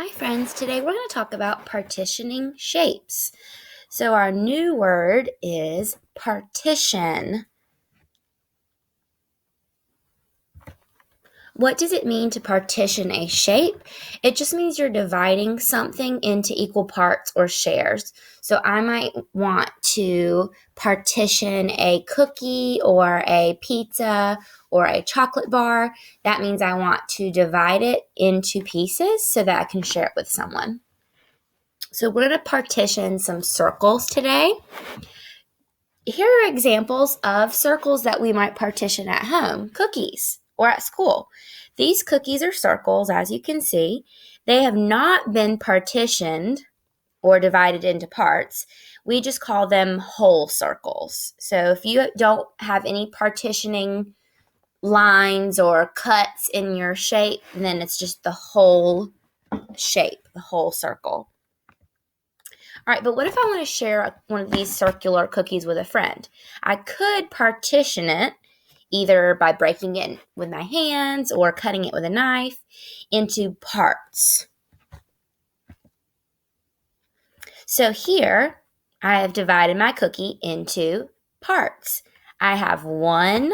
Hi friends, today we're going to talk about partitioning shapes. So our new word is partition. What does it mean to partition a shape? It just means you're dividing something into equal parts or shares. So I might want to partition a cookie or a pizza or a chocolate bar. That means I want to divide it into pieces so that I can share it with someone. So we're going to partition some circles today. Here are examples of circles that we might partition at home, cookies, or at school. These cookies are circles, as you can see. They have not been partitioned or divided into parts. We just call them whole circles. So if you don't have any partitioning lines or cuts in your shape, then it's just the whole shape, the whole circle. All right, but what if I want to share one of these circular cookies with a friend? I could partition it either by breaking it with my hands or cutting it with a knife into parts. So here, I have divided my cookie into parts. I have one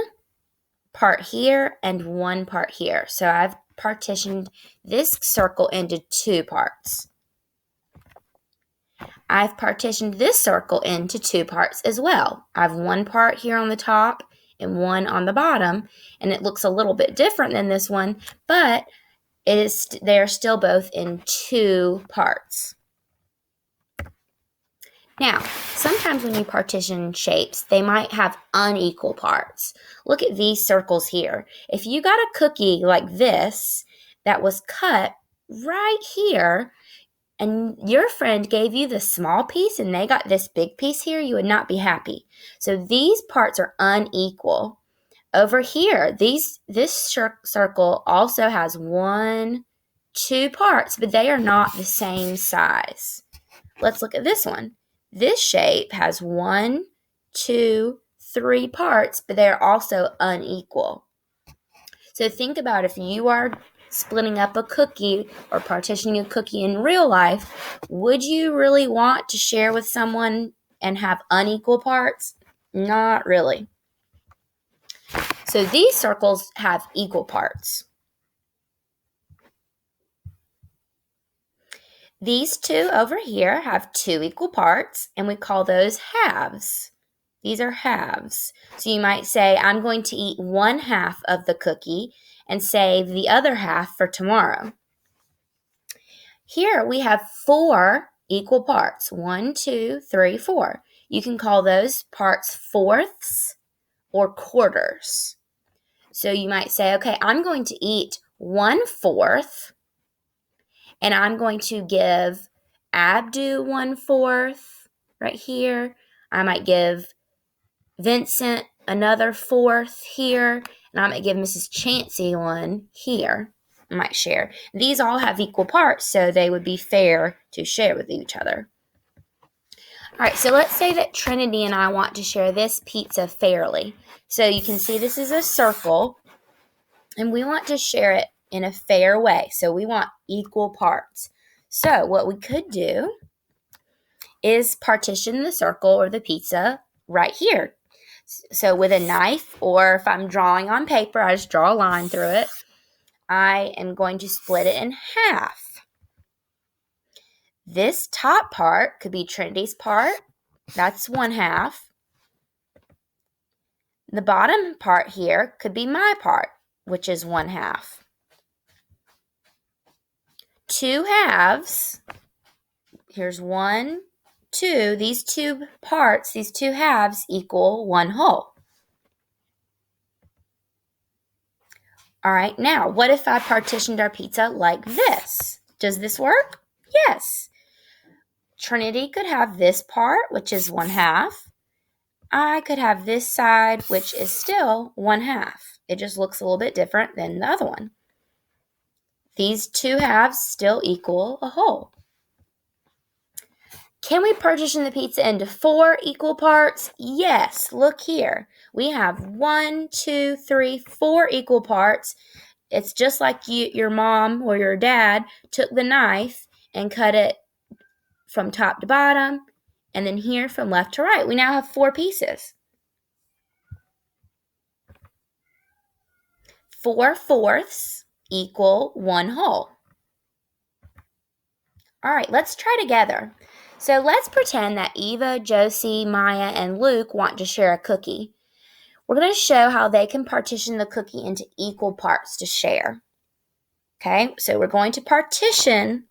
part here and one part here. So I've partitioned this circle into two parts. I've partitioned this circle into two parts as well. I have one part here on the top and one on the bottom, and it looks a little bit different than this one, but they're still both in two parts. Now, sometimes when you partition shapes, they might have unequal parts. Look at these circles here. If you got a cookie like this that was cut right here, and your friend gave you the small piece and they got this big piece here, you would not be happy. So these parts are unequal. Over here, this circle also has two parts, but they are not the same size. Let's look at this one. This shape has 1, 2, 3 parts, but they are also unequal. So think about if you are splitting up a cookie or partitioning a cookie in real life, would you really want to share with someone and have unequal parts? Not really. So these circles have equal parts. These two over here have two equal parts, and we call those halves. These are halves. So you might say, I'm going to eat one half of the cookie and save the other half for tomorrow. Here we have 4 equal parts. 1, 2, 3, 4. You can call those parts fourths or quarters. So you might say, okay, I'm going to eat 1/4, and I'm going to give Abdu 1/4 right here. I might give Vincent another 4th here, and I might give Mrs. Chancey one here. I might share. These all have equal parts, so they would be fair to share with each other. All right, so let's say that Trinity and I want to share this pizza fairly. So you can see this is a circle, and we want to share it in a fair way. So we want equal parts. So what we could do is partition the circle or the pizza right here. So with a knife, or if I'm drawing on paper, I just draw a line through it. I am going to split it in half. This top part could be Trinity's part. That's 1/2. The bottom part here could be my part, which is 1/2. 2 halves. Here's 1, 2. These two parts, these 2 halves equal 1 whole. All right, now, what if I partitioned our pizza like this? Does this work? Yes. Trinity could have this part, which is 1/2. I could have this side, which is still 1/2. It just looks a little bit different than the other one. These 2 halves still equal a whole. Can we partition the pizza into 4 equal parts? Yes, look here. We have 1, 2, 3, 4 equal parts. It's just like your mom or your dad took the knife and cut it from top to bottom, and then here from left to right. We now have 4 pieces. 4/4 equal 1 whole. All right, let's try together. So let's pretend that Eva, Josie, Maya, and Luke want to share a cookie. We're going to show how they can partition the cookie into equal parts to share. Okay, so we're going to partition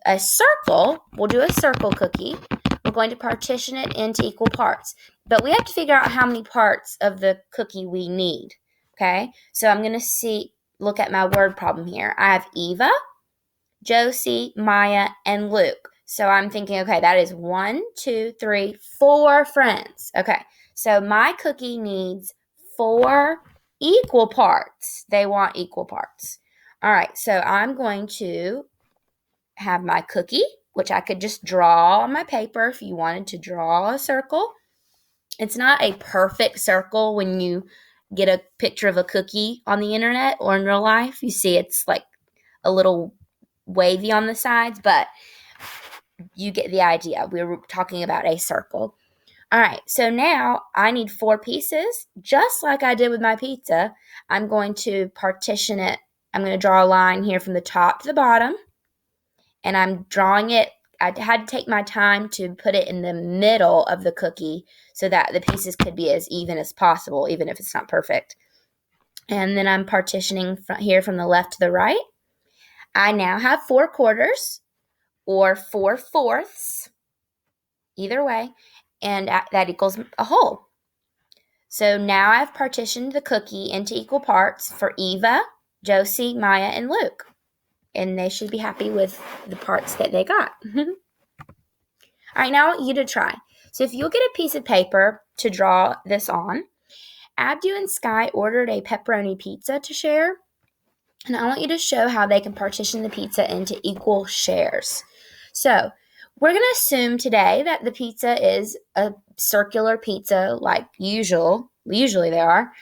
a circle. We'll do a circle cookie. We're going to partition it into equal parts. But we have to figure out how many parts of the cookie we need. Okay, so I'm going to look at my word problem here. I have Eva, Josie, Maya, and Luke. So I'm thinking, okay, that is 1, 2, 3, 4 friends. Okay, so my cookie needs 4 equal parts. They want equal parts. All right, so I'm going to have my cookie, which I could just draw on my paper if you wanted to draw a circle. It's not a perfect circle when you get a picture of a cookie on the internet or in real life. You see it's like a little wavy on the sides, but you get the idea. We were talking about a circle. All right, so now I need 4 pieces. Just like I did with my pizza, I'm going to partition it. I'm going to draw a line here from the top to the bottom, and I'm drawing it. I had to take my time to put it in the middle of the cookie so that the pieces could be as even as possible, even if it's not perfect. And then I'm partitioning here from the left to the right. I now have 4/4 or 4/4, either way, and that equals a whole. So now I've partitioned the cookie into equal parts for Eva, Josie, Maya, and Luke. And they should be happy with the parts that they got. All right, now I want you to try. So if you'll get a piece of paper to draw this on, Abdu and Sky ordered a pepperoni pizza to share. And I want you to show how they can partition the pizza into equal shares. So we're going to assume today that the pizza is a circular pizza like usually they are.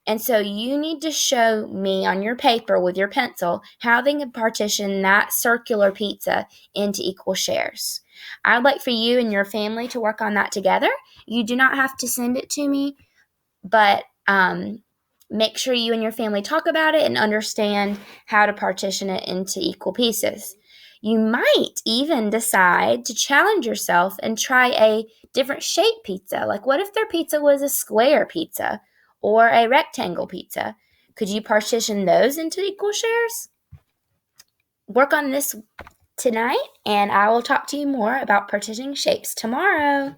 And so you need to show me on your paper with your pencil how they can partition that circular pizza into equal shares. I'd like for you and your family to work on that together. You do not have to send it to me, but make sure you and your family talk about it and understand how to partition it into equal pieces. You might even decide to challenge yourself and try a different shape pizza. Like, what if their pizza was a square pizza or a rectangle pizza? Could you partition those into equal shares? Work on this tonight, and I will talk to you more about partitioning shapes tomorrow.